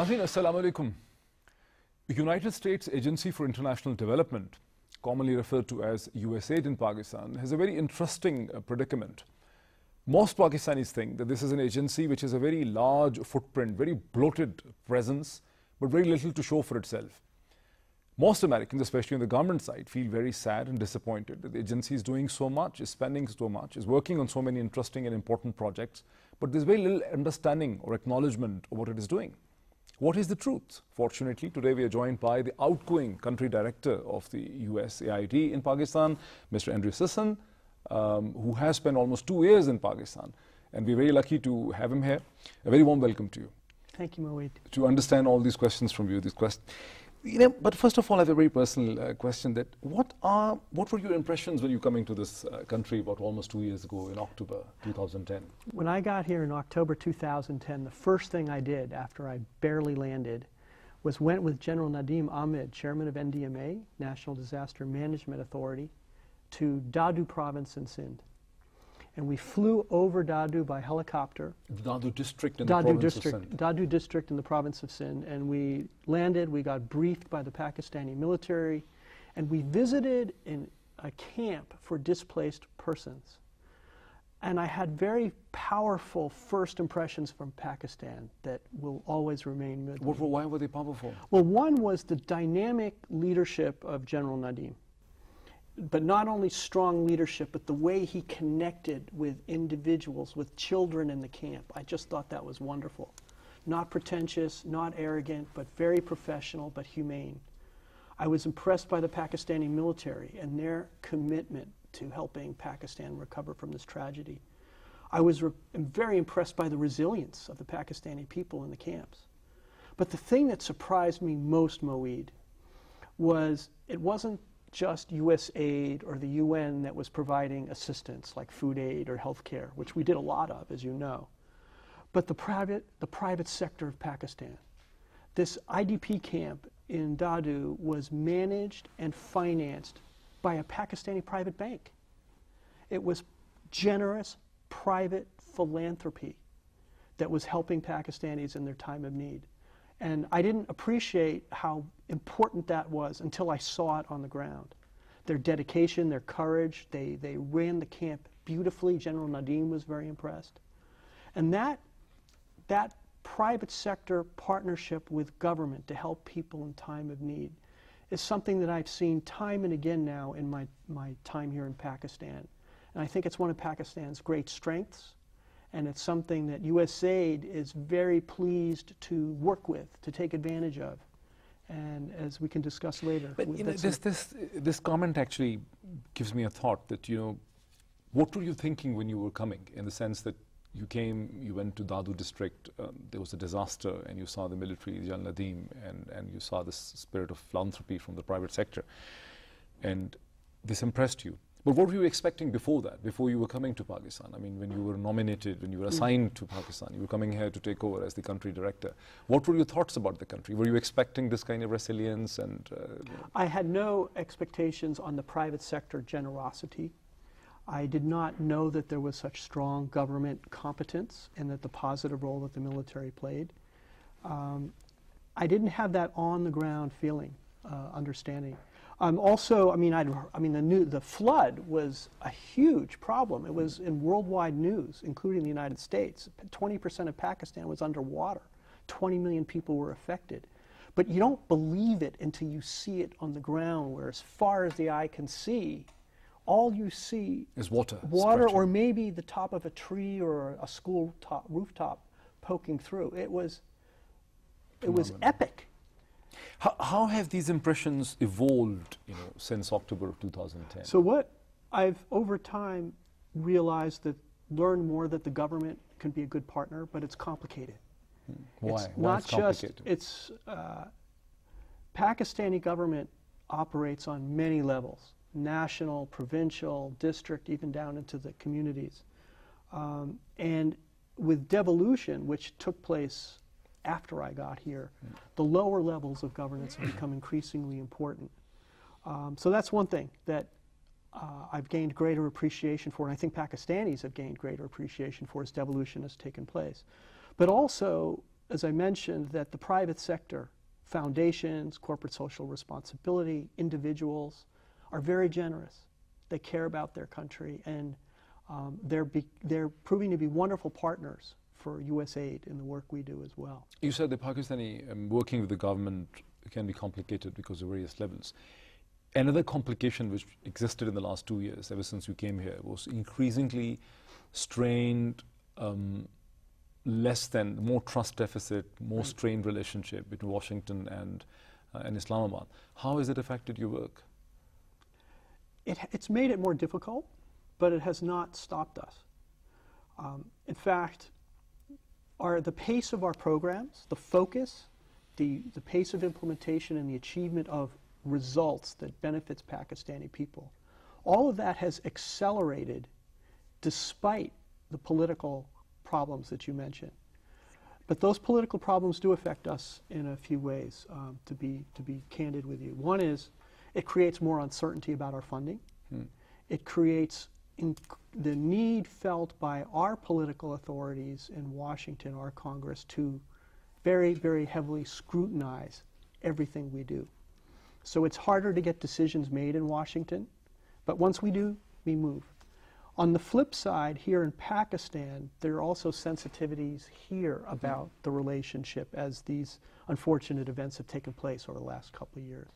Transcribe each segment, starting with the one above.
Nazreen, Assalamu Alaikum. The United States Agency for International Development, commonly referred to as USAID in Pakistan, has a very interesting predicament. Most Pakistanis think that this is an agency which has a very large footprint, very bloated presence, but very little to show for itself. Most Americans, especially on the government side, feel very sad and disappointed that the agency is doing so much, is spending so much, is working on so many interesting and important projects, but there's very little understanding or acknowledgement of what it is doing. What is the truth? Fortunately, today we are joined by the outgoing country director of the USAID in Pakistan, Mr. Andrew Sisson, who has spent almost 2 years in Pakistan. And we're very lucky to have him here. A very warm welcome to you. Thank you, Moeed. To understand all these questions from you, but first of all, I have a very personal question that what were your impressions when you coming to this country about almost 2 years ago in October 2010? When I got here in October 2010, the first thing I did after I barely landed was went with General Nadeem Ahmed, chairman of NDMA, National Disaster Management Authority, to Dadu province in Sindh. And we flew over Dadu by helicopter. Dadu district in the province of Sindh. Dadu district in the province of Sindh. And we landed, we got briefed by the Pakistani military, and we visited in a camp for displaced persons. And I had very powerful first impressions from Pakistan that will always remain with me. Why were they powerful? Well, one was the dynamic leadership of General Nadeem. But not only strong leadership, but the way he connected with individuals, with children in the camp. I just thought that was wonderful. Not pretentious, not arrogant, but very professional, but humane. I was impressed by the Pakistani military and their commitment to helping Pakistan recover from this tragedy. I was very impressed by the resilience of the Pakistani people in the camps. But the thing that surprised me most, Moeed, was it wasn't just USAID or the UN that was providing assistance like food aid or health care, which we did a lot of, as you know, but the private sector of Pakistan. This IDP camp in Dadu was managed and financed by a Pakistani private bank. It was generous private philanthropy that was helping Pakistanis in their time of need. And I didn't appreciate how important that was until I saw it on the ground. Their dedication, their courage, they ran the camp beautifully. General Nadeem was very impressed. And that private sector partnership with government to help people in time of need is something that I've seen time and again now in my time here in Pakistan. And I think it's one of Pakistan's great strengths. And it's something that USAID is very pleased to work with, to take advantage of, and as we can discuss later. But you know, this comment actually gives me a thought that, you know, what were you thinking when you were coming, in the sense that you came, you went to Dadu district, there was a disaster, and you saw the military, General Nadeem, and you saw this spirit of philanthropy from the private sector, and this impressed you. But what were you expecting before that, before you were coming to Pakistan? I mean, when you were nominated, when you were assigned to Pakistan, you were coming here to take over as the country director. What were your thoughts about the country? Were you expecting this kind of resilience? And you know? I had no expectations on the private sector generosity. I did not know that there was such strong government competence and that the positive role that the military played. I didn't have that on the ground feeling, understanding. Also, the flood was a huge problem. It was in worldwide news, including the United States. 20% of Pakistan was underwater. 20 million people were affected. But you don't believe it until you see it on the ground, where as far as the eye can see, all you see is water. Water, or maybe the top of a tree or a school rooftop poking through. It was epic. How have these impressions evolved, you know, since October of 2010? So what I've over time realized, learned more that the government can be a good partner, but it's complicated. Why? It's Why not it's complicated? just, Pakistani government operates on many levels: national, provincial, district, even down into the communities. And with devolution, which took place after I got here, the lower levels of governance have become increasingly important. So that's one thing that I've gained greater appreciation for, and I think Pakistanis have gained greater appreciation for as devolution has taken place. But also, as I mentioned, that the private sector, foundations, corporate social responsibility, individuals, are very generous. They care about their country, and they're proving to be wonderful partners for USAID in the work we do as well. You said the Pakistani working with the government can be complicated because of various levels. Another complication which existed in the last 2 years, ever since you came here, was increasingly strained, more trust deficit, more strained relationship between Washington and Islamabad. How has it affected your work? It's made it more difficult, but it has not stopped us. In fact, the pace of our programs, the focus, the pace of implementation, and the achievement of results that benefits Pakistani people, all of that has accelerated despite the political problems that you mentioned. But those political problems do affect us in a few ways, to be candid with you. One is it creates more uncertainty about our funding. It creates the need felt by our political authorities in Washington, our Congress, to very, very heavily scrutinize everything we do. So it's harder to get decisions made in Washington, but once we do, we move. On the flip side, here in Pakistan, there are also sensitivities here about the relationship as these unfortunate events have taken place over the last couple of years.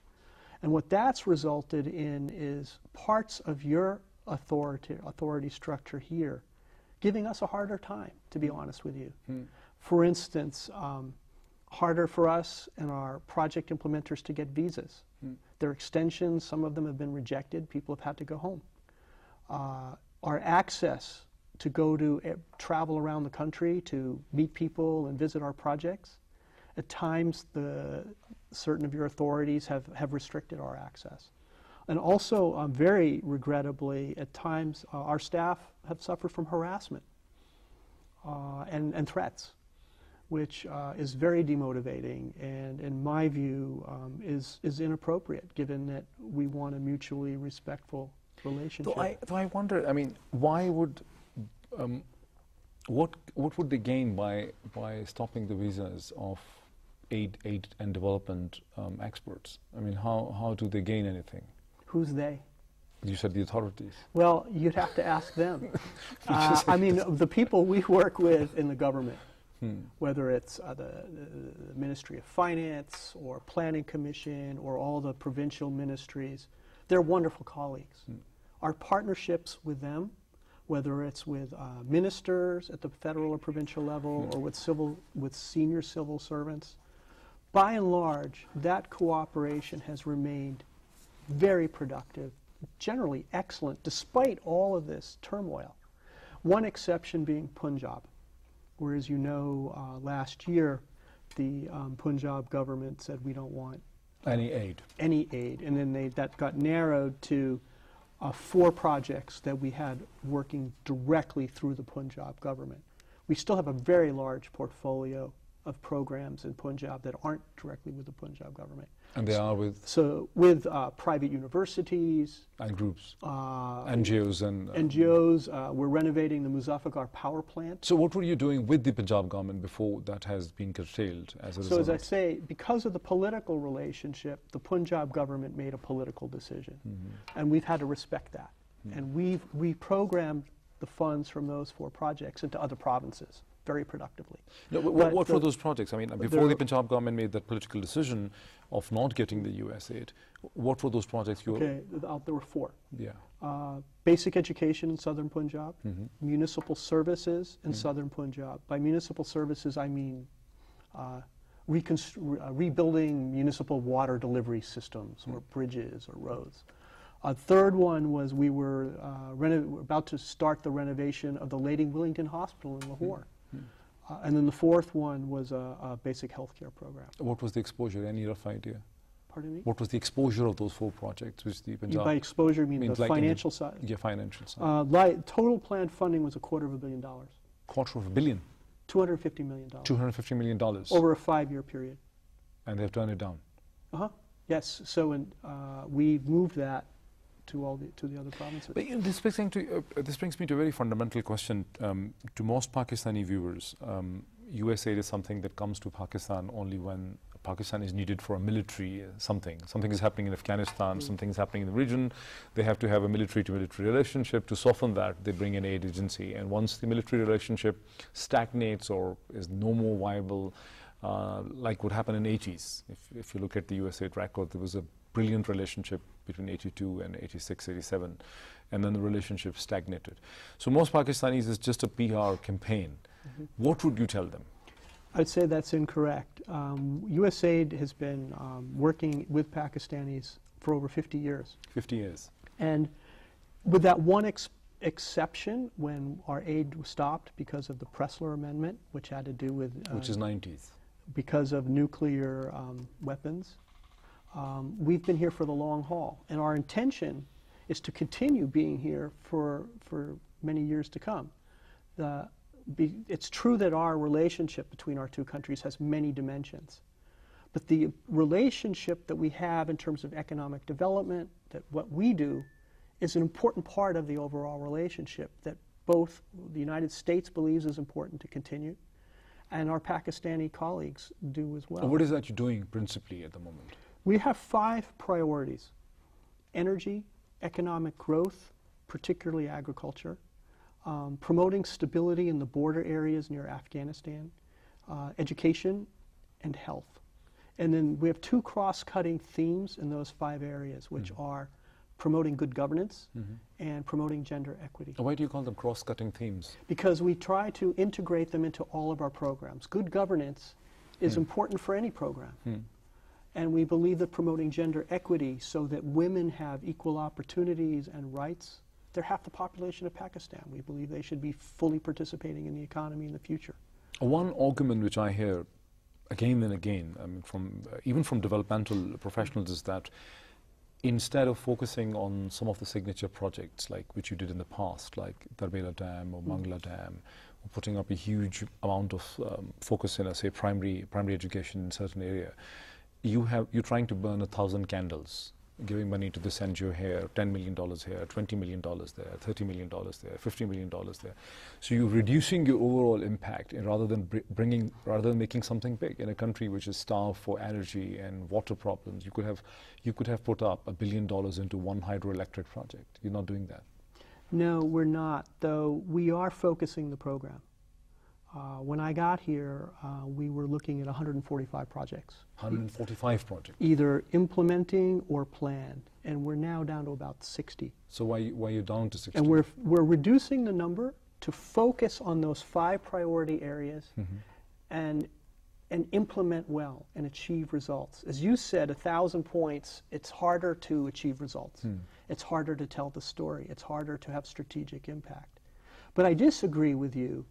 And what that's resulted in is parts of your authority structure here giving us a harder time, to be honest with you. For instance, harder for us and our project implementers to get visas. Their extensions, some of them have been rejected. People have had to go home. Our access to travel around the country to meet people and visit our projects, at times certain of your authorities have restricted our access. And also, very regrettably, at times our staff have suffered from harassment and threats, which is very demotivating and, in my view, is inappropriate, given that we want a mutually respectful relationship. Though I wonder, I mean, why would, what would they gain by stopping the visas of aid and development experts? I mean, how do they gain anything? Who's they? You said the authorities. Well, you'd have to ask them. I mean, the people we work with in the government, whether it's the Ministry of Finance or Planning Commission or all the provincial ministries, they're wonderful colleagues. Our partnerships with them, whether it's with ministers at the federal or provincial level or with senior civil servants, by and large, that cooperation has remained very productive, generally excellent, despite all of this turmoil. One exception being Punjab, where, as you know, last year the Punjab government said we don't want any aid. And then that got narrowed to 4 projects that we had working directly through the Punjab government. We still have a very large portfolio of programs in Punjab that aren't directly with the Punjab government. And they are with? So with private universities. And groups, NGOs and... NGOs. We're renovating the Muzaffargarh power plant. So what were you doing with the Punjab government before that has been curtailed as a result? So as I say, because of the political relationship, the Punjab government made a political decision. And we've had to respect that. And we've reprogrammed the funds from those 4 projects into other provinces very productively. No, what were those projects? I mean, before the Punjab government made that political decision of not getting the US aid, what were those projects you were... Okay, there were 4. Yeah. Basic education in southern Punjab, municipal services in southern Punjab. By municipal services, I mean rebuilding municipal water delivery systems or bridges or roads. A third one was we were about to start the renovation of the Lady Willingdon Hospital in Lahore. And then the 4th one was a basic healthcare program. What was the exposure? Any rough idea? Pardon me? What was the exposure of those 4 projects? Which the Punjab... By exposure, you mean the like financial side? Yeah, financial side. Total planned funding was $250 million. $250 million? $250 million. $250 million? Over a 5-year period. And they've turned it down? Yes. So we moved that to the other provinces. But, this brings me to a very fundamental question to most Pakistani viewers. USAID is something that comes to Pakistan only when Pakistan is needed for a military something. Something is happening in Afghanistan, something is happening in the region. They have to have a military-to-military relationship. To soften that, they bring an aid agency. And once the military relationship stagnates or is no more viable, like what happened in the 80s. If you look at the USAID record, there was a brilliant relationship between 82 and 86, 87, and then the relationship stagnated. So most Pakistanis is just a PR campaign. What would you tell them? I'd say that's incorrect. USAID has been working with Pakistanis for over 50 years. 50 years. And with that one exception, when our aid was stopped because of the Pressler Amendment, which had to do with... which is 90s. Because of nuclear weapons. We've been here for the long haul. And our intention is to continue being here for many years to come. It's true that our relationship between our two countries has many dimensions. But the relationship that we have in terms of economic development, that what we do, is an important part of the overall relationship that both the United States believes is important to continue, and our Pakistani colleagues do as well. What is that you're doing principally at the moment? We have 5 priorities: energy, economic growth, particularly agriculture, promoting stability in the border areas near Afghanistan, education, and health. And then we have 2 cross-cutting themes in those 5 areas, which are promoting good governance and promoting gender equity. Why do you call them cross-cutting themes? Because we try to integrate them into all of our programs. Good governance is important for any program. And we believe that promoting gender equity so that women have equal opportunities and rights. They're half the population of Pakistan. We believe they should be fully participating in the economy in the future. One argument which I hear again and again, I mean, even from developmental professionals, is that instead of focusing on some of the signature projects like which you did in the past, like Darbela Dam or Mangla Dam, or putting up a huge amount of focus in, say, primary education in a certain area, you're trying to burn 1,000 candles, giving money to this NGO here, $10 million here, $20 million there, $30 million there, $50 million there. So you're reducing your overall impact, and rather than making something big in a country which is starved for energy and water problems. You could have put up $1 billion into one hydroelectric project. You're not doing that. No, we're not, though we are focusing the program. When I got here, we were looking at 145 projects. 145 projects? Either implementing or planned, and we're now down to about 60. So why are you down to 60? And we're reducing the number to focus on those 5 priority areas and implement well and achieve results. As you said, 1,000 points, it's harder to achieve results. It's harder to tell the story. It's harder to have strategic impact. But I disagree with you,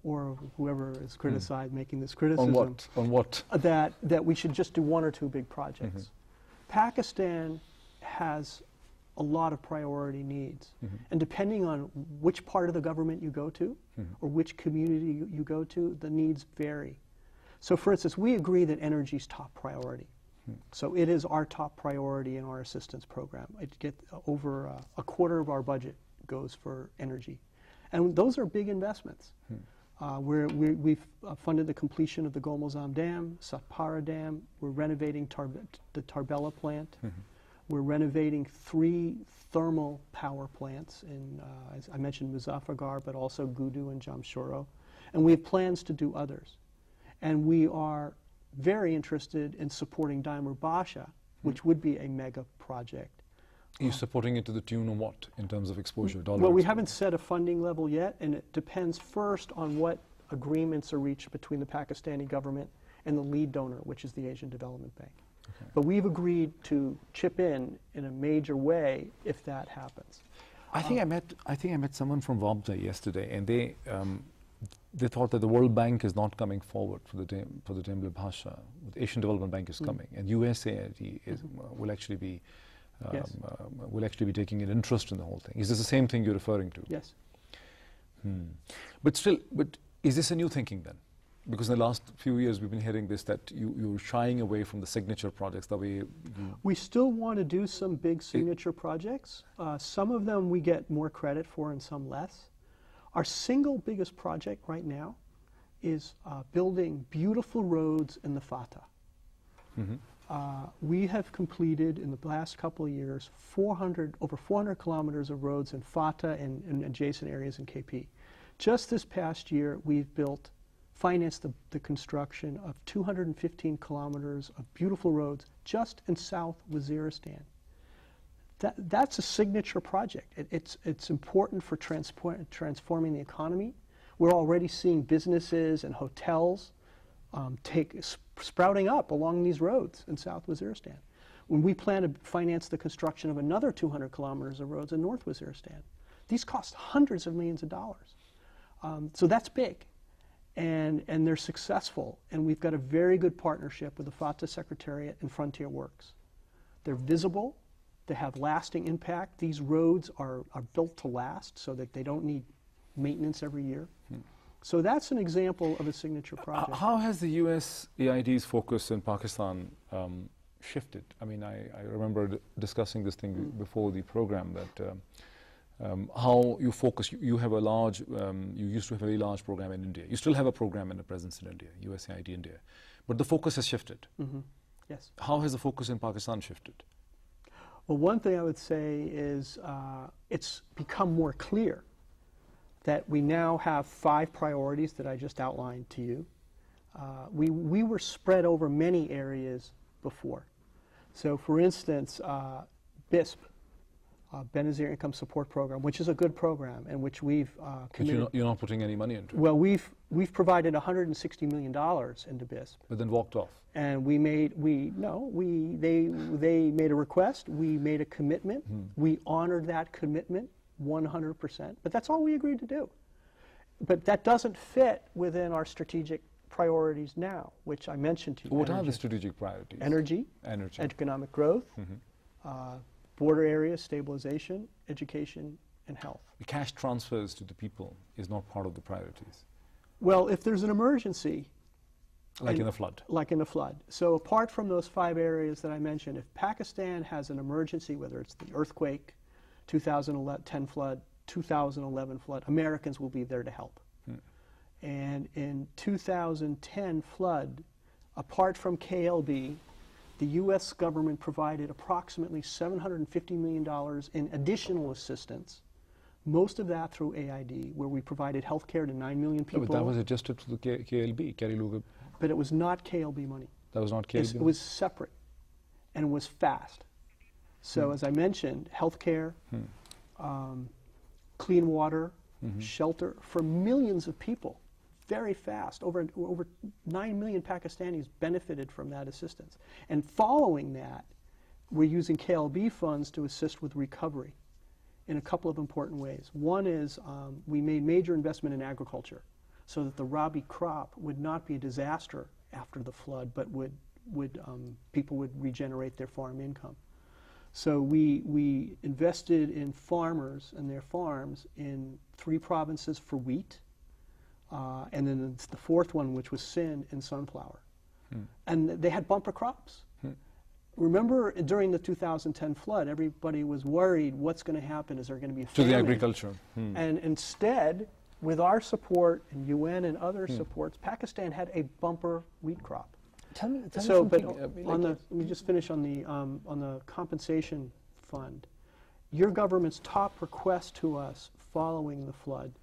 or whoever is criticized making this criticism. On what? That we should just do 1 or 2 big projects. Pakistan has a lot of priority needs. And depending on which part of the government you go to, or which community you go to, the needs vary. So for instance, we agree that energy is top priority. So it is our top priority in our assistance program. Over a quarter of our budget goes for energy. And those are big investments. We've funded the completion of the Gomozam Dam, Satpara Dam. We're renovating the Tarbela plant. We're renovating 3 thermal power plants in, as I mentioned, Muzaffargarh, but also Gudu and Jamshoro. And we have plans to do others. And we are very interested in supporting Daimur Basha, which would be a mega project. Are you supporting it to the tune of what, in terms of exposure? Well, we haven't set a funding level yet, and it depends first on what agreements are reached between the Pakistani government and the lead donor, which is the Asian Development Bank. Okay. But we've agreed to chip in a major way if that happens. I think I met someone from WABDA yesterday, and they thought that the World Bank is not coming forward for the Daimler Basha. The Asian Development Bank is coming, and USAID will actually be. Will actually be taking an interest in the whole thing. Is this the same thing you're referring to? Yes. But is this a new thinking then? Because in the last few years we've been hearing this, that you're shying away from the signature projects the way We still want to do some big signature projects. Some of them we get more credit for and some less. Our single biggest project right now is building beautiful roads in the Fatah. We have completed in the last couple of years over 400 kilometers of roads in Fatah and adjacent areas in KP. Just this past year, we've financed the construction of 215 kilometers of beautiful roads just in South Waziristan. That's a signature project. It's important for transforming the economy. We're already seeing businesses and hotels sprouting up along these roads in South Waziristan. When we plan to finance the construction of another 200 kilometers of roads in North Waziristan, these cost hundreds of millions of dollars. So that's big. And they're successful. And we've got a very good partnership with the Fatah Secretariat and Frontier Works. They're visible. They have lasting impact. These roads are built to last so that they don't need maintenance every year. So that's an example of a signature project. How has the USAID's focus in Pakistan shifted? I mean, I remember discussing this thing before the program, that how you focus. You have a large, you used to have a very large program in India. You still have a program and a presence in India, USAID India. But the focus has shifted. Yes. How has the focus in Pakistan shifted? Well, one thing I would say is it's become more clear that we now have 5 priorities that I just outlined to you. We were spread over many areas before. So, for instance, BISP, Benazir Income Support Program, which is a good program and which we've committed. But you're not putting any money into it. Well, we've provided $160 million into BISP. But then walked off. And they made a request, we made a commitment, we honored that commitment 100%, but that's all we agreed to do. But that doesn't fit within our strategic priorities now, which I mentioned to you. What are the strategic priorities? Energy, economic growth, border area stabilization, education, and health. The cash transfers to the people is not part of the priorities. Well, if there's an emergency, like in a flood. Like in a flood. So apart from those 5 areas that I mentioned, if Pakistan has an emergency, whether it's the earthquake, 2010 flood, 2011 flood, Americans will be there to help. And in 2010 flood, apart from KLB, the U.S. government provided approximately $750 million in additional assistance, most of that through AID, where we provided health care to 9 million people. But that was adjusted to the KLB, But it was not KLB money. That was not KLB? It was separate, and it was fast. So as I mentioned, health care, clean water, shelter for millions of people, very fast. Over 9 million Pakistanis benefited from that assistance. And following that, we're using KLB funds to assist with recovery in a couple of important ways. One is we made major investment in agriculture so that the Rabi crop would not be a disaster after the flood, but people would regenerate their farm income. So we invested in farmers and their farms in 3 provinces for wheat, and then the 4th one, which was Sindh, in sunflower. And they had bumper crops. Remember, during the 2010 flood, everybody was worried, what's going to happen? Is there going to be a famine? To the agriculture. And instead, with our support and UN and other supports, Pakistan had a bumper wheat crop. Tell me So, something. but let me just finish on the compensation fund. Your government's top request to us following the flood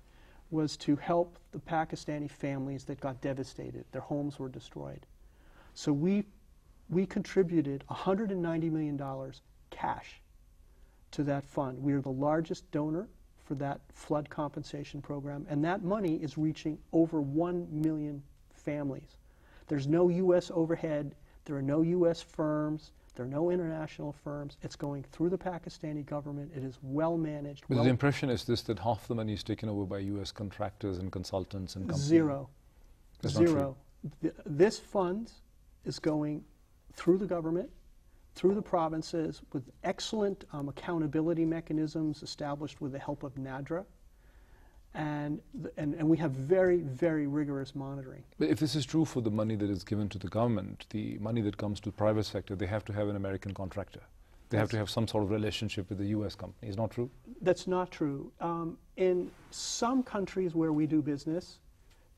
was to help the Pakistani families that got devastated. Their homes were destroyed. So we contributed $190 million cash to that fund. We are the largest donor for that flood compensation program, and that money is reaching over 1 million families. There's no U.S. overhead, there are no U.S. firms, there are no international firms. It's going through the Pakistani government. It is well managed. But the impression is this, that half the money is taken over by U.S. contractors and consultants and companies. Zero. That's not Zero. This fund is going through the government, through the provinces, with excellent accountability mechanisms established with the help of NADRA. And we have very, very rigorous monitoring. But if this is true for the money that is given to the government, the money that comes to the private sector, they have to have an American contractor. They have to have some sort of relationship with the U.S. company. Is not true? That's not true. In some countries where we do business,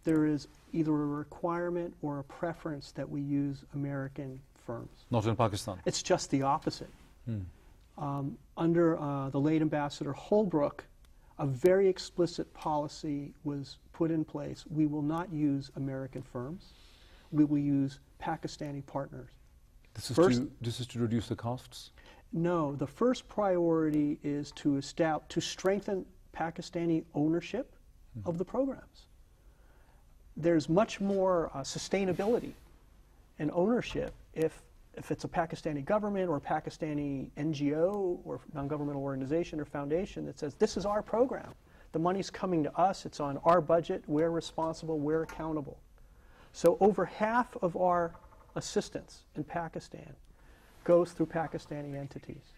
there is either a requirement or a preference that we use American firms. Not in Pakistan? It's just the opposite. Under the late Ambassador Holbrooke, a very explicit policy was put in place. We will not use American firms. We will use Pakistani partners. This is to reduce the costs? No, the first priority is to strengthen Pakistani ownership of the programs. There's much more sustainability and ownership if it's a Pakistani government or a Pakistani NGO or non-governmental organization or foundation that says, this is our program. The money's coming to us, it's on our budget, we're responsible, we're accountable. So over half of our assistance in Pakistan goes through Pakistani entities,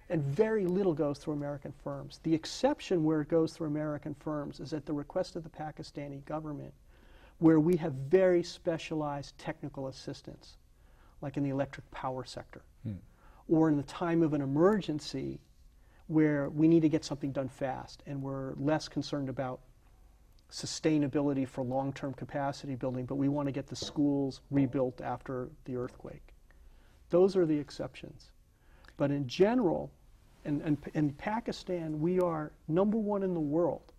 and very little goes through American firms. The exception where it goes through American firms is at the request of the Pakistani government, where we have very specialized technical assistance, like in the electric power sector, or in the time of an emergency where we need to get something done fast and we're less concerned about sustainability for long-term capacity building, but we want to get the schools rebuilt after the earthquake. Those are the exceptions. But in general, in Pakistan, we are #1 in the world.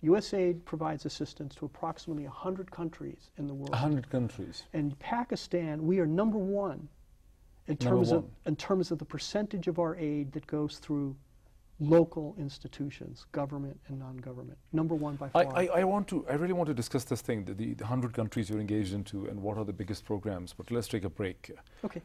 USAID provides assistance to approximately 100 countries in the world. 100 countries. In Pakistan, we are #1 in terms of the percentage of our aid that goes through local institutions, government and non-government. #1 by far. I really want to discuss this thing, the 100 countries you're engaged into and what are the biggest programs, but let's take a break. Okay.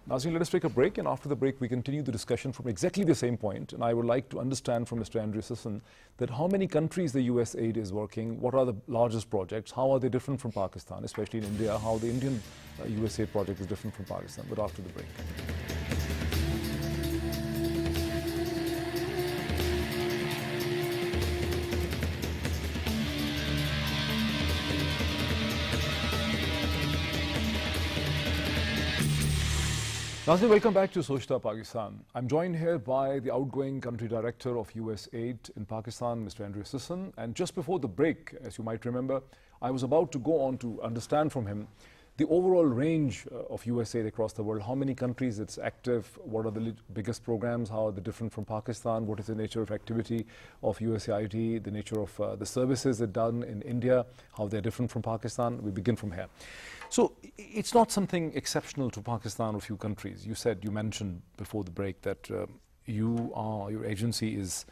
Nazreen, let us take a break, and after the break we continue the discussion from exactly the same point, and I would like to understand from Mr. Andrew Sisson that how many countries the USAID is working, what are the largest projects, how are they different from Pakistan, especially in India, how the Indian USAID project is different from Pakistan, but after the break. Nazreen, welcome back to Sochta, Pakistan. I'm joined here by the outgoing country director of USAID in Pakistan, Mr. Andrew Sisson. And just before the break, as you might remember, I was about to go on to understand from him the overall range of USAID across the world, how many countries it's active, what are the biggest programs, how are they different from Pakistan, what is the nature of activity of USAID, the nature of the services that done in India, how they're different from Pakistan. We begin from here. So it's not something exceptional to Pakistan or a few countries. You mentioned before the break that your agency is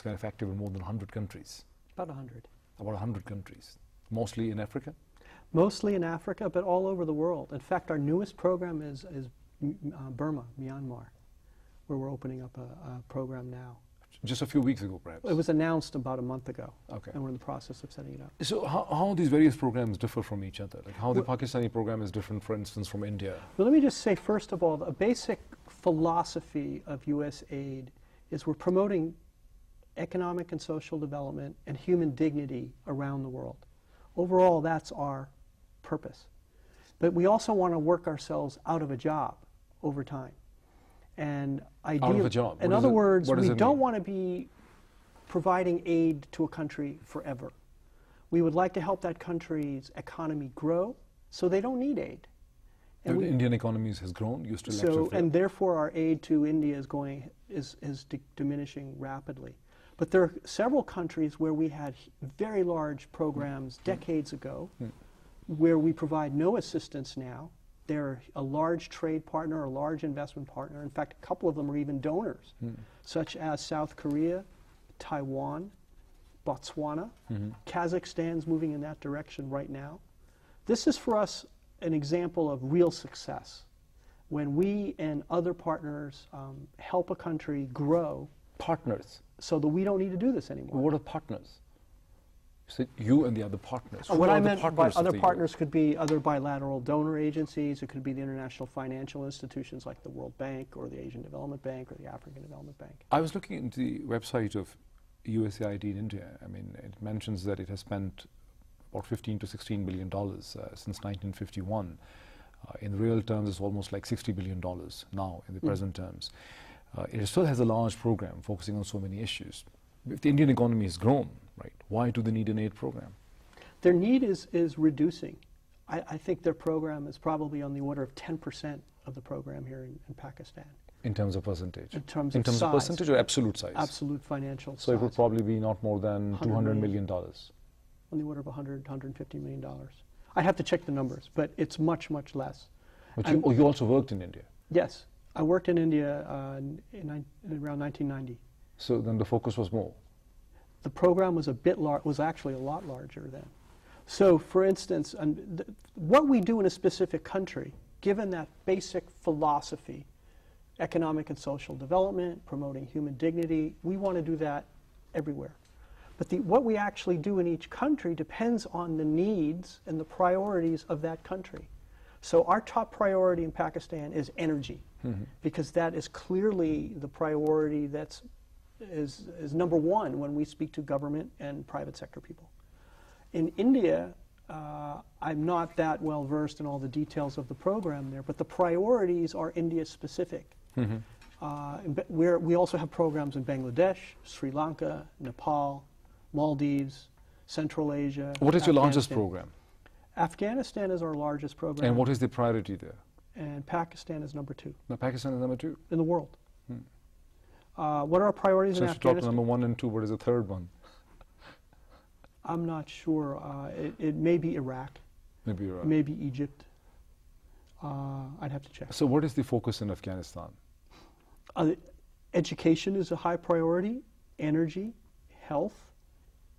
kind of active in more than 100 countries. About 100. About 100 countries, mostly in Africa? Mostly in Africa, but all over the world. In fact, our newest program is Burma, Myanmar, where we're opening up a program now. Just a few weeks ago, perhaps? It was announced about a month ago, okay. And we're in the process of setting it up. So how these various programs differ from each other? Like how the Pakistani program is different, for instance, from India? Well, let me just say, first of all, a basic philosophy of USAID is we're promoting economic and social development and human dignity around the world. Overall, that's our purpose. But we also want to work ourselves out of a job over time. And out of a job? In other words, we don't want to be providing aid to a country forever. We would like to help that country's economy grow so they don't need aid. And the Indian economy has grown, you still active there. And therefore our aid to India is diminishing rapidly. But there are several countries where we had very large programs decades ago where we provide no assistance now. They're a large trade partner, a large investment partner. In fact, a couple of them are even donors, such as South Korea, Taiwan, Botswana. Kazakhstan's moving in that direction right now. This is for us an example of real success. When we and other partners help a country grow. Partners? So that we don't need to do this anymore. What are partners? So you and the other partners. What I meant by other partners could be other bilateral donor agencies. It could be the international financial institutions like the World Bank or the Asian Development Bank or the African Development Bank. I was looking into the website of USAID in India. I mean, it mentions that it has spent about $15 to $16 billion since 1951. In real terms, it's almost like $60 billion now in the present terms. It still has a large program focusing on so many issues. If the Indian economy has grown, right, why do they need an aid program? Their need is reducing. I think their program is probably on the order of 10% of the program here in Pakistan. In terms of percentage? In terms of size. Percentage or absolute size? Absolute financial size. So it would probably be not more than $200 million. On the order of $150 million. I'd have to check the numbers, but it's much, much less. But you also worked in India? Yes. I worked in India in around 1990. So then the focus was more? The program was was actually a lot larger then. So, for instance, what we do in a specific country, given that basic philosophy, economic and social development, promoting human dignity, we want to do that everywhere. But what we actually do in each country depends on the needs and the priorities of that country. So our top priority in Pakistan is energy, because that is clearly the priority is number one when we speak to government and private sector people. In India, I'm not that well versed in all the details of the program there, but the priorities are India specific. We also have programs in Bangladesh, Sri Lanka, Nepal, Maldives, Central Asia. What is your largest program? Afghanistan is our largest program. And what is the priority there? And Pakistan is number 2. Now, Pakistan is number 2? In the world. What are our priorities in Afghanistan? So if you talk number 1 and 2, what is the third one? I'm not sure. It may be Iraq. Maybe Iraq. Maybe Egypt. I'd have to check. So what is the focus in Afghanistan? Education is a high priority. Energy, health,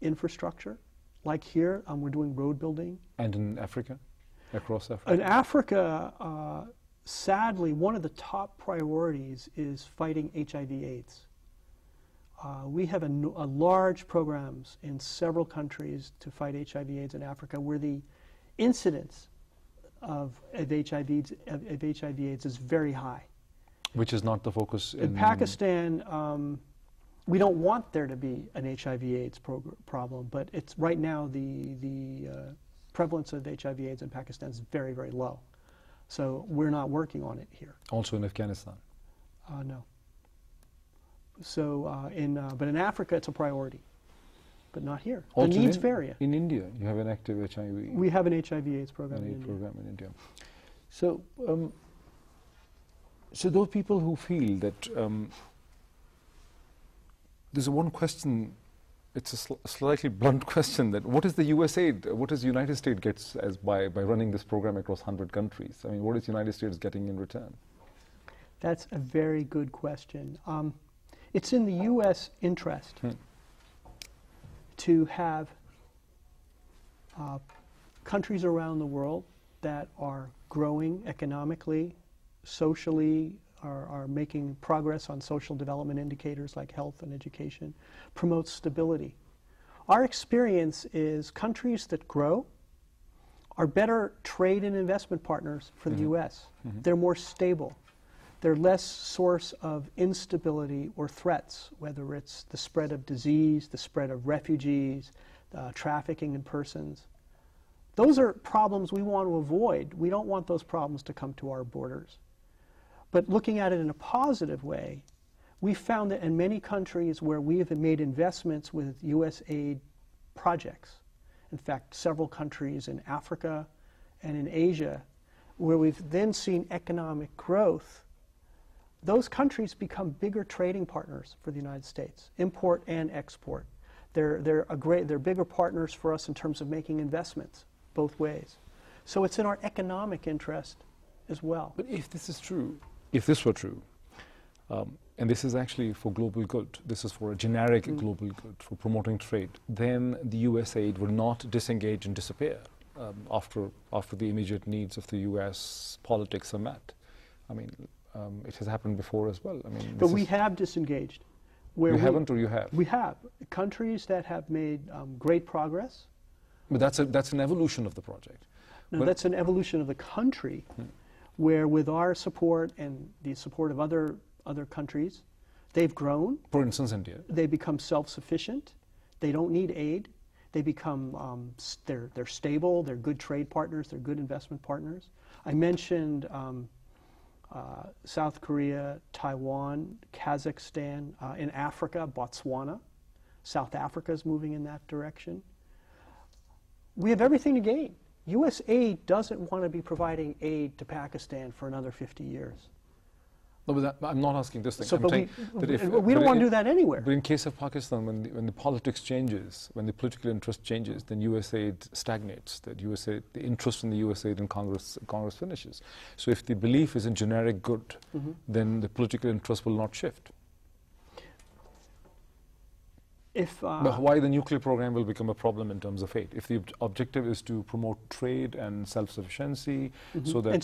infrastructure. Like here, we're doing road building. And in Africa? Across Africa? In Africa, sadly, one of the top priorities is fighting HIV/AIDS. We have large programs in several countries to fight HIV/AIDS in Africa, where the incidence of HIV/AIDS is very high. Which is not the focus in Pakistan. We don't want there to be an HIV/AIDS problem, but it's right now the prevalence of HIV/AIDS in Pakistan is very, very low. So we're not working on it here. Also in Afghanistan? No. So but in Africa it's a priority, but not here. The needs vary. In India, you have an active HIV. We have an HIV/AIDS program in India. So, so those people who feel that there's one question. It's a slightly blunt question, that what is the USAID, what does the United States gets as by running this program across 100 countries? I mean, what is the United States getting in return? That's a very good question. It's in the U.S. interest to have countries around the world that are growing economically, socially, are making progress on social development indicators like health and education, promotes stability. Our experience is countries that grow are better trade and investment partners for the U.S. They're more stable. They're less source of instability or threats, whether it's the spread of disease, the spread of refugees, trafficking in persons. Those are problems we want to avoid. We don't want those problems to come to our borders. But looking at it in a positive way, we found that in many countries where we have made investments with USAID projects, in fact, several countries in Africa and in Asia, where we've then seen economic growth, those countries become bigger trading partners for the United States, import and export. They're bigger partners for us in terms of making investments both ways. So it's in our economic interest as well. But if this is true, if this were true, and this is actually for global good, this is for a generic global good, for promoting trade, then the USAID will not disengage and disappear after the immediate needs of the US politics are met. I mean, it has happened before as well. I mean, but we have disengaged. You haven't, or you have? We have. Countries that have made great progress. But that's an evolution of the project. No, but that's an evolution of the country, where with our support and the support of other countries, they've grown. For instance, India. They become self-sufficient. They don't need aid. They become, they're stable, they're good trade partners, they're good investment partners. I mentioned South Korea, Taiwan, Kazakhstan, in Africa, Botswana. South Africa is moving in that direction. we have everything to gain. USAID doesn't want to be providing aid to Pakistan for another 50 years. No, but I'm not asking this thing. So, I'm but saying that if, we don't want to do that anywhere. But in case of Pakistan, when the politics changes, when the political interest changes, then USAID stagnates. That USAID, the interest in the USAID in Congress finishes. So if the belief is in generic good, then the political interest will not shift. But why the nuclear program will become a problem in terms of aid? If the objective is to promote trade and self-sufficiency, so that and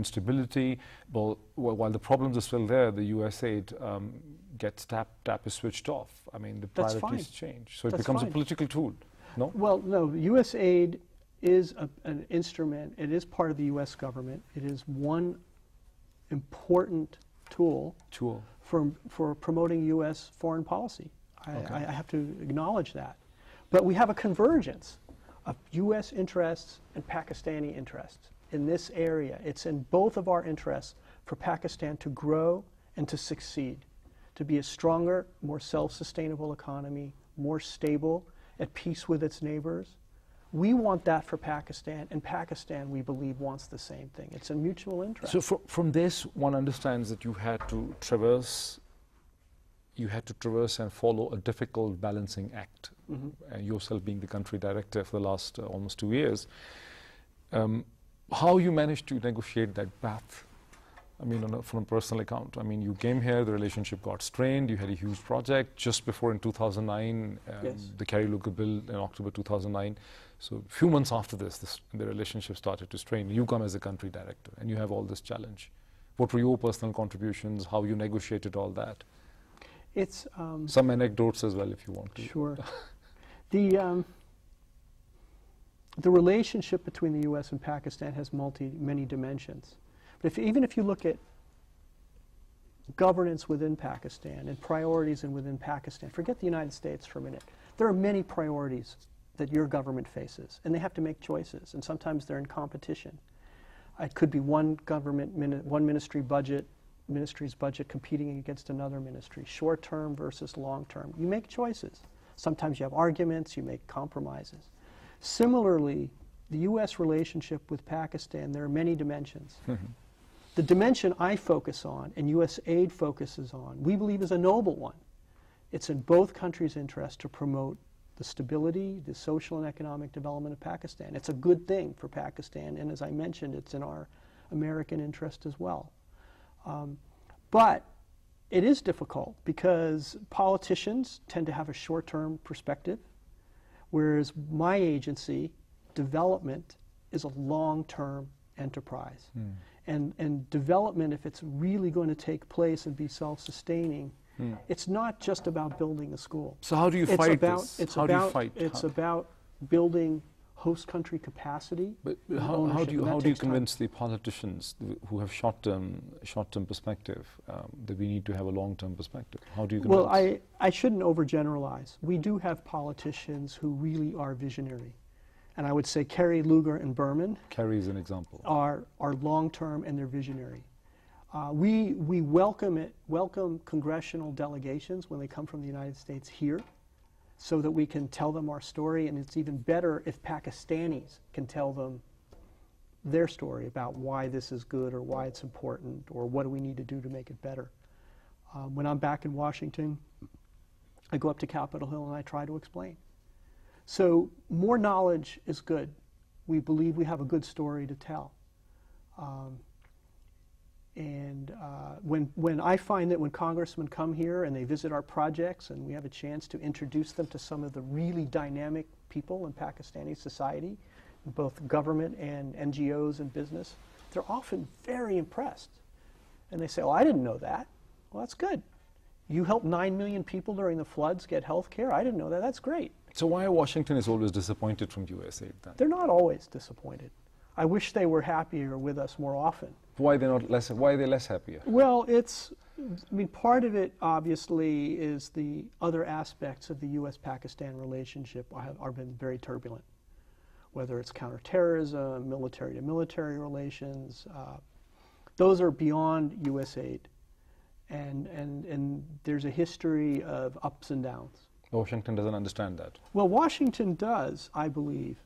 stability, well, while the problems are still there, the USAID gets tap is switched off. I mean, the priorities change, so it becomes a political tool. No. Well, no. USAID is an instrument. It is part of the U.S. government. It is one important tool for promoting U.S. foreign policy. I have to acknowledge that. But we have a convergence of U.S. interests and Pakistani interests in this area. It's in both of our interests for Pakistan to grow and to succeed, to be a stronger, more self-sustainable economy, more stable, at peace with its neighbors. We want that for Pakistan, and Pakistan, we believe, wants the same thing. It's a mutual interest. So from this, one understands that you had to traverse and follow a difficult balancing act, yourself being the country director for the last almost 2 years. How you managed to negotiate that path? I mean, from a personal account. I mean, you came here, the relationship got strained, you had a huge project just before in 2009, the Kerry-Lugar bill in October 2009. So a few months after this, the relationship started to strain. You come as a country director and you have all this challenge. What were your personal contributions? How you negotiated all that? It's some anecdotes as well, if you want to. Sure. The relationship between the U.S. and Pakistan has many dimensions. But even if you look at governance within Pakistan and priorities within Pakistan, forget the United States for a minute. There are many priorities that your government faces, and they have to make choices, and sometimes they're in competition. It could be one ministry's budget competing against another ministry, short-term versus long-term. You make choices. Sometimes you have arguments, you make compromises. Similarly, the U.S. relationship with Pakistan, there are many dimensions. The dimension I focus on and USAID focuses on, we believe is a noble one. It's in both countries' interest to promote the stability, the social and economic development of Pakistan. It's a good thing for Pakistan, and as I mentioned, it's in our American interest as well. But it is difficult because politicians tend to have a short-term perspective, whereas my agency, development, is a long-term enterprise. And development, if it's really going to take place and be self-sustaining, it's not just about building a school. So how do you fight this? It's about building host country capacity. But how do you convince the politicians who have short-term perspective that we need to have a long-term perspective? How do you convince? Well, I shouldn't overgeneralize. We do have politicians who really are visionary. And I would say Kerry, Lugar, and Berman. Kerry is an example. Are long-term and they're visionary. We welcome congressional delegations when they come from the United States here, so that we can tell them our story, and it's even better if Pakistanis can tell them their story about why this is good or why it's important or what do we need to do to make it better. When I'm back in Washington, I go up to Capitol Hill and I try to explain. So more knowledge is good. We believe we have a good story to tell. When I find that when congressmen come here and they visit our projects and we have a chance to introduce them to some of the really dynamic people in Pakistani society, both government and NGOs and business, they're often very impressed. And they say, oh, I didn't know that. Well, that's good. You helped 9 million people during the floods get health care? I didn't know that. That's great. So why Washington is always disappointed from USAID then? They're not always disappointed. I wish they were happier with us more often. Why are they less happier? Well, part of it obviously is the other aspects of the U.S.-Pakistan relationship have been very turbulent, whether it's counterterrorism, military-to-military relations. Those are beyond USAID, and there's a history of ups and downs. Washington doesn't understand that. Well, Washington does, I believe,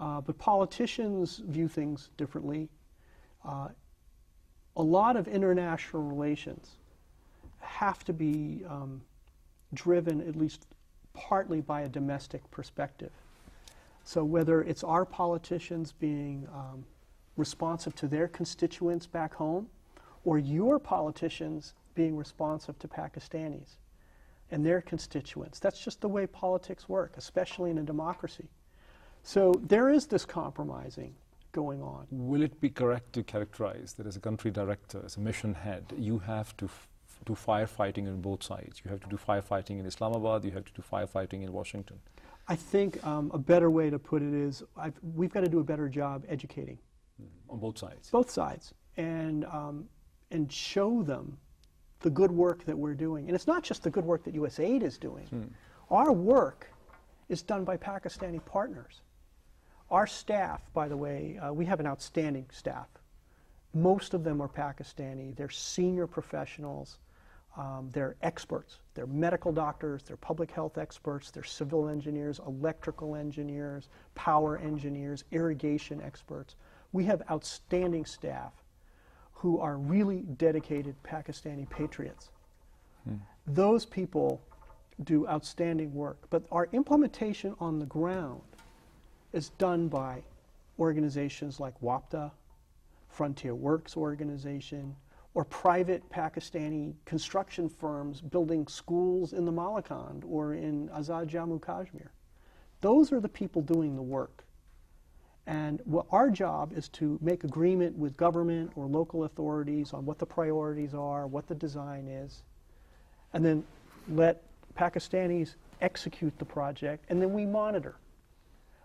But politicians view things differently. A lot of international relations have to be driven at least partly by a domestic perspective. So whether it's our politicians being responsive to their constituents back home, or your politicians being responsive to Pakistanis and their constituents. That's just the way politics work, especially in a democracy. So there is this compromising going on. Will it be correct to characterize that as a country director, as a mission head, you have to do firefighting on both sides? You have to do firefighting in Islamabad, you have to do firefighting in Washington. I think a better way to put it is we've got to do a better job educating. On both sides? Both sides. And show them the good work that we're doing. And it's not just the good work that USAID is doing. Our work is done by Pakistani partners. Our staff, by the way, we have an outstanding staff. Most of them are Pakistani. They're senior professionals. They're experts. They're medical doctors. They're public health experts. They're civil engineers, electrical engineers, power engineers, irrigation experts. We have outstanding staff who are really dedicated Pakistani patriots. Those people do outstanding work. But our implementation on the ground is done by organizations like WAPDA, Frontier Works Organization, or private Pakistani construction firms building schools in the Malakand or in Azad Jammu Kashmir. Those are the people doing the work. And our job is to make agreement with government or local authorities on what the priorities are, what the design is, and then let Pakistanis execute the project, and then we monitor.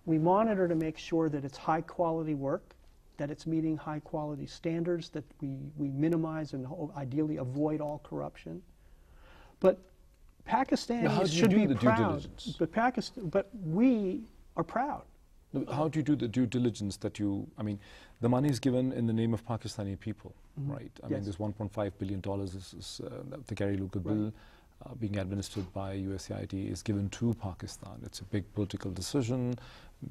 We monitor to make sure that it's high quality work, that it's meeting high quality standards, that we minimize and ideally avoid all corruption. But Pakistanis should be proud. But we are proud. How do you do the due diligence that I mean, the money is given in the name of Pakistani people, right? I mean, this $1.5 billion is the Gary Luca bill being administered by USAID is given to Pakistan. It's a big political decision.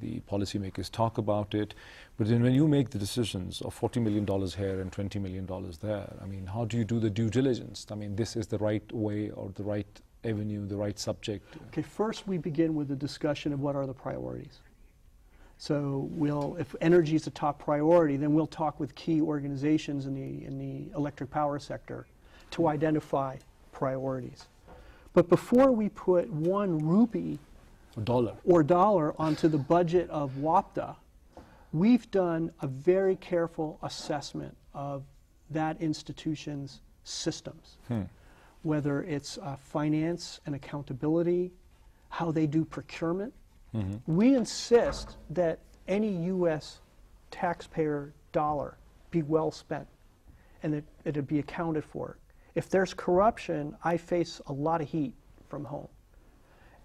The policymakers talk about it. But then when you make the decisions of $40 million here and $20 million there, I mean, how do you do the due diligence? I mean, this is the right way or the right avenue, the right subject. Okay, first we begin with a discussion of what are the priorities. So if energy is a top priority, then we'll talk with key organizations in the electric power sector to identify priorities. But before we put one rupee or dollar onto the budget of WAPDA, we've done a very careful assessment of that institution's systems, whether it's finance and accountability, how they do procurement. We insist that any U.S. taxpayer dollar be well spent and that it be accounted for. If there's corruption, I face a lot of heat from home.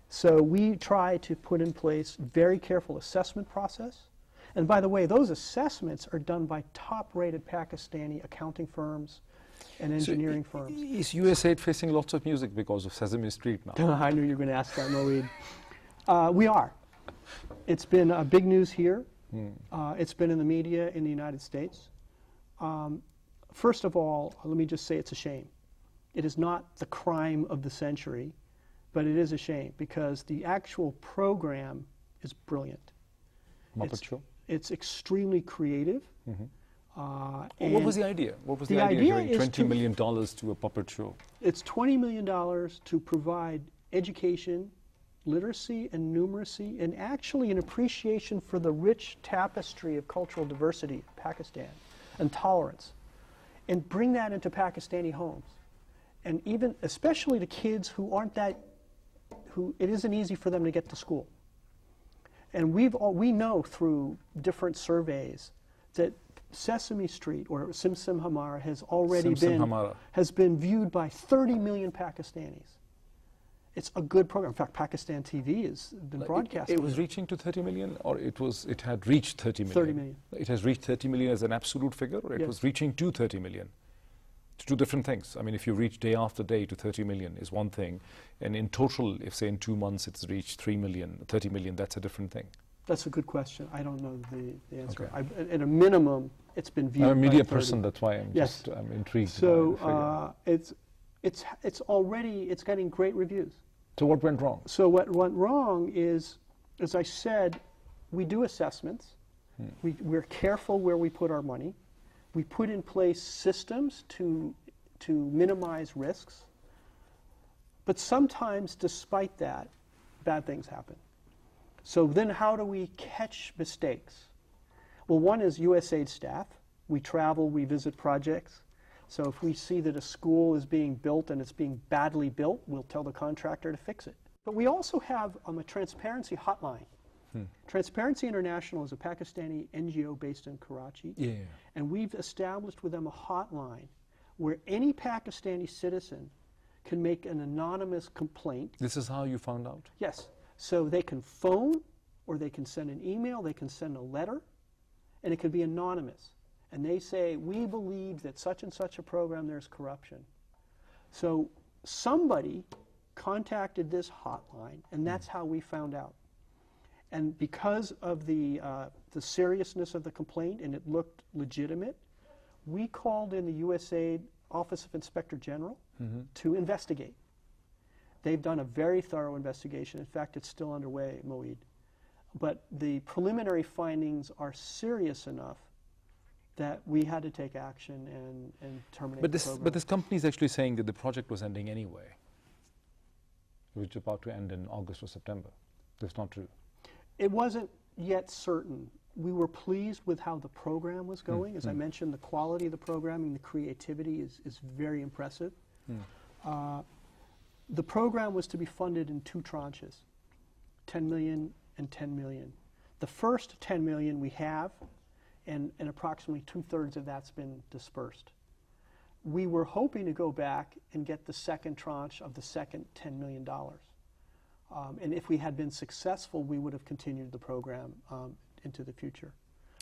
So we try to put in place very careful assessment process. And by the way, those assessments are done by top-rated Pakistani accounting firms and engineering firms. Is USAID facing lots of music because of Sesame Street now? I knew you were going to ask that, Moeed. We are. It's been big news here. It's been in the media in the United States. First of all, let me just say it's a shame. It is not the crime of the century, but it is a shame because the actual program is brilliant. Muppet Show? It's extremely creative. What was the idea? What was the idea giving $20 million to a puppet show? It's $20 million to provide education, literacy and numeracy, and actually an appreciation for the rich tapestry of cultural diversity of Pakistan and tolerance, and bring that into Pakistani homes. And even, especially to kids who it isn't easy for them to get to school. And we know through different surveys that Sesame Street or Simsim Hamara has been viewed by 30 million Pakistanis. It's a good program. In fact, Pakistan TV has been broadcasting. It was reaching to 30 million, or it had reached 30 million? 30 million. It has reached 30 million as an absolute figure, or it was reaching to 30 million? It's two different things. I mean, if you reach day after day to 30 million is one thing, and in total, if say in 2 months it's reached 3 million, 30 million, that's a different thing. That's a good question. I don't know the answer. Okay. At a minimum, it's been viewed. I'm a media by 30. person, that's why I'm Yes. just I'm intrigued. So it's already getting great reviews. So what went wrong? So what went wrong is, as I said, we do assessments. We're careful where we put our money. We put in place systems to minimize risks. But sometimes, despite that, bad things happen. So then how do we catch mistakes? Well, one is USAID staff. We travel, we visit projects. So if we see that a school is being built and it's being badly built, we'll tell the contractor to fix it. But we also have a transparency hotline. Transparency International is a Pakistani NGO based in Karachi. Yeah. And we've established with them a hotline where any Pakistani citizen can make an anonymous complaint. This is how you found out? Yes. So they can phone, or they can send an email, they can send a letter, and it can be anonymous. And they say, we believe that such and such a program, there's corruption. So somebody contacted this hotline, and that's how we found out. And because of the seriousness of the complaint, and it looked legitimate, we called in the USAID Office of Inspector General to investigate. They've done a very thorough investigation. In fact, it's still underway, Moeed. But the preliminary findings are serious enough that we had to take action and terminate the program. But this company is actually saying that the project was ending anyway. It was about to end in August or September. That's not true. It wasn't yet certain. We were pleased with how the program was going. As I mentioned, the quality of the programming, the creativity is very impressive. The program was to be funded in 2 tranches, 10 million and 10 million. The first 10 million we have, and approximately 2/3 of that's been dispersed. We were hoping to go back and get the second tranche of the second $10 million. And if we had been successful, we would have continued the program into the future.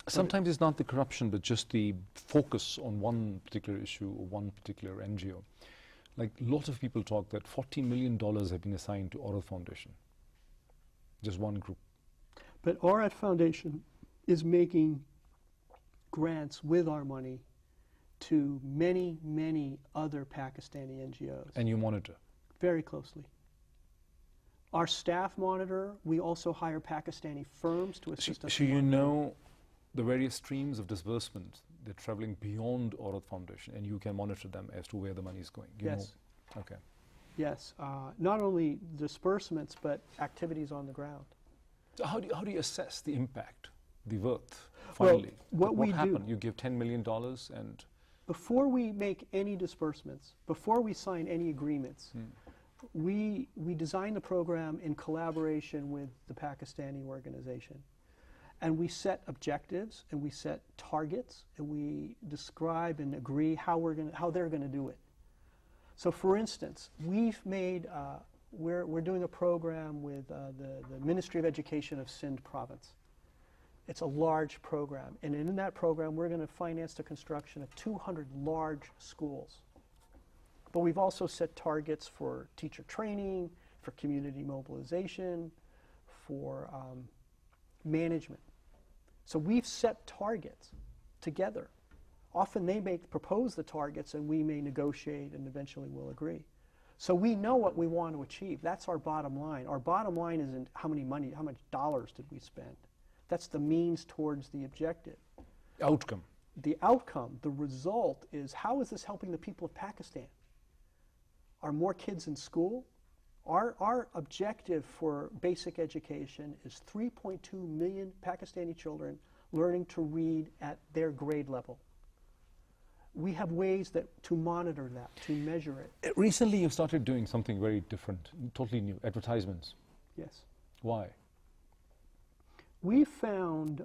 Sometimes it's not the corruption, but just the focus on one particular issue or one particular NGO. Like, a lot of people talk that $40 million have been assigned to Oral Foundation. Just one group. But Oral Foundation is making grants with our money to many, many other Pakistani NGOs. And you monitor? Very closely. Our staff monitor. We also hire Pakistani firms to assist us. So you know the various streams of disbursement, they're traveling beyond Oral Foundation, and you can monitor them as to where the money is going. You Yes. know? Okay. Yes. Not only disbursements, but activities on the ground. So how do you assess the impact, the worth, finally? Well, what we happened? do, You give $10 million and... before we make any disbursements, before we sign any agreements, we design the program in collaboration with the Pakistani organization. And we set objectives, and we set targets, and we describe and agree how they're going to do it. So, for instance, we've made we're doing a program with the Ministry of Education of Sindh province. It's a large program, and in that program, we're going to finance the construction of 200 large schools. But we've also set targets for teacher training, for community mobilization, for management. So we've set targets together. Often they may propose the targets and we may negotiate and eventually we'll agree. So we know what we want to achieve. That's our bottom line. Our bottom line isn't how much dollars did we spend. That's the means towards the objective. Outcome. The outcome, the result is, how is this helping the people of Pakistan? Are more kids in school? Our objective for basic education is 3.2 million Pakistani children learning to read at their grade level. We have ways to monitor that, to measure it. Recently you started doing something very different, totally new, advertisements. Yes. Why? We found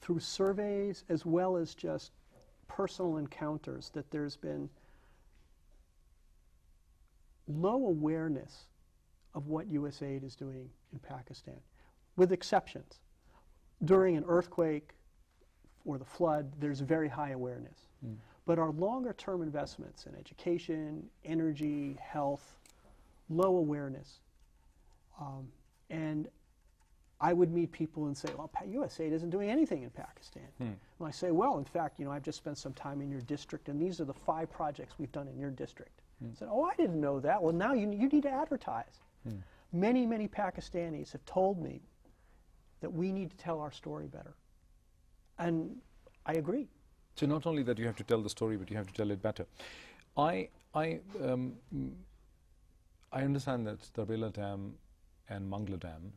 through surveys as well as just personal encounters that there's been low awareness of what USAID is doing in Pakistan, with exceptions. During an earthquake or the flood, there's very high awareness. But our longer-term investments in education, energy, health, low awareness. And I would meet people and say, well, USAID isn't doing anything in Pakistan. And I say, well, in fact, you know, I've just spent some time in your district, and these are the 5 projects we've done in your district. I said, oh, I didn't know that. Well, now you need to advertise. Many, many Pakistanis have told me that we need to tell our story better. And I agree. So not only that you have to tell the story, but you have to tell it better. I understand that the Bela Dam and Mangla Dam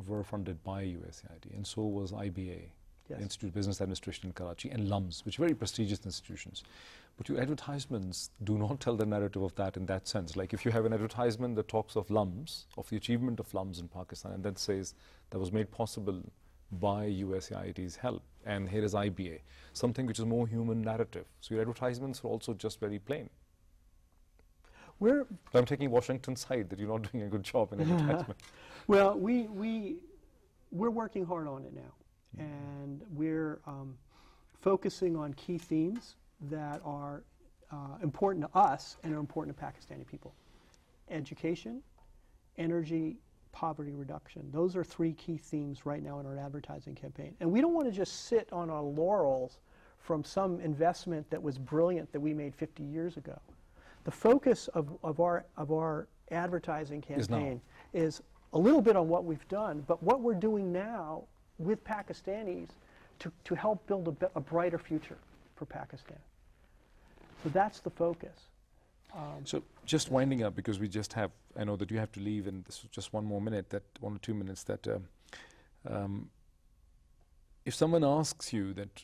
were funded by USAID, and so was IBA, Yes. the Institute of Business Administration in Karachi, and LUMS, which are very prestigious institutions. But your advertisements do not tell the narrative of that in that sense. Like if you have an advertisement that talks of LUMS, of the achievement of LUMS in Pakistan, and that says that was made possible by USAID's help, and here is IBA, something which is more human narrative. So your advertisements are also just very plain. I'm taking Washington's side that you're not doing a good job in advertisement. Well, we're working hard on it now, and we're focusing on key themes that are important to us and are important to Pakistani people. Education, energy, poverty reduction. Those are 3 key themes right now in our advertising campaign. And we don't want to just sit on our laurels from some investment that was brilliant that we made 50 years ago. The focus of our advertising campaign is a little bit on what we've done, but what we're doing now with Pakistanis to help build a brighter future for Pakistan. So that's the focus. So just winding up, because we just have, I know that you have to leave, and this is just 1 more minute, that 1 or 2 minutes, that if someone asks you that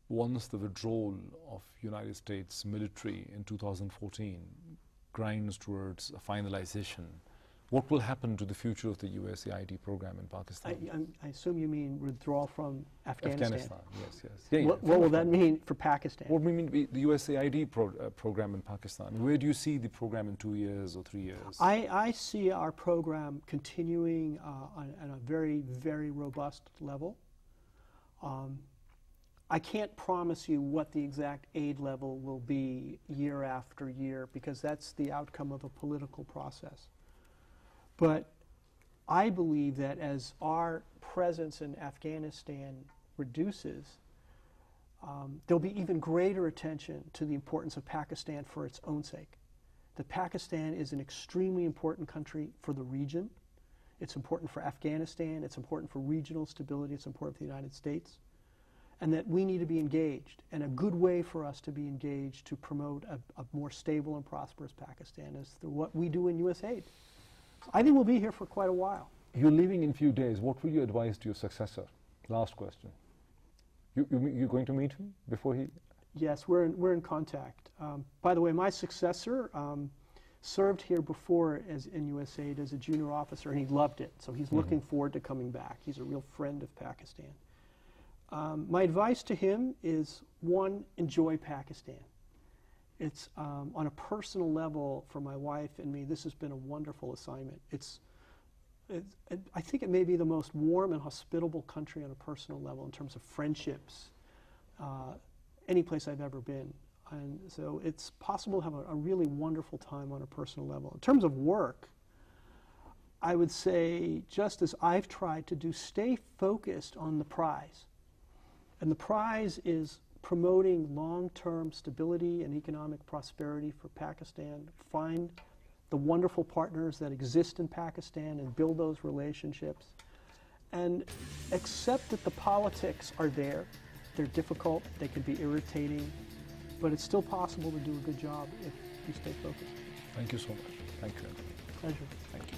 once the withdrawal of United States military in 2014 grinds towards a finalization, what will happen to the future of the USAID program in Pakistan? I assume you mean withdrawal from Afghanistan. Yes, yes. What will that mean for Pakistan? What do you mean the USAID program in Pakistan? Where do you see the program in 2 years or 3 years? I see our program continuing on a very, very robust level. I can't promise you what the exact aid level will be year after year, because that's the outcome of a political process. But I believe that as our presence in Afghanistan reduces, there'll be even greater attention to the importance of Pakistan for its own sake. That Pakistan is an extremely important country for the region. It's important for Afghanistan. It's important for regional stability. It's important for the United States. And that we need to be engaged. And a good way for us to be engaged to promote a more stable and prosperous Pakistan is through what we do in USAID. I think we'll be here for quite a while. You're leaving in a few days. What will you advise to your successor? Last question. You're going to meet him before he... Yes, we're in contact. By the way, my successor served here before in USAID as a junior officer, and he loved it. So he's looking forward to coming back. He's a real friend of Pakistan. My advice to him is, 1, enjoy Pakistan. It's on a personal level for my wife and me, this has been a wonderful assignment. I think it may be the most warm and hospitable country on a personal level in terms of friendships, any place I've ever been. And so it's possible to have a really wonderful time on a personal level. In terms of work, I would say, just as I've tried to do, stay focused on the prize. And the prize is promoting long-term stability and economic prosperity for Pakistan. Find the wonderful partners that exist in Pakistan and build those relationships. And accept that the politics are there. They're difficult, they can be irritating, but it's still possible to do a good job if you stay focused. Thank you so much. Thank you. Pleasure. Thank you.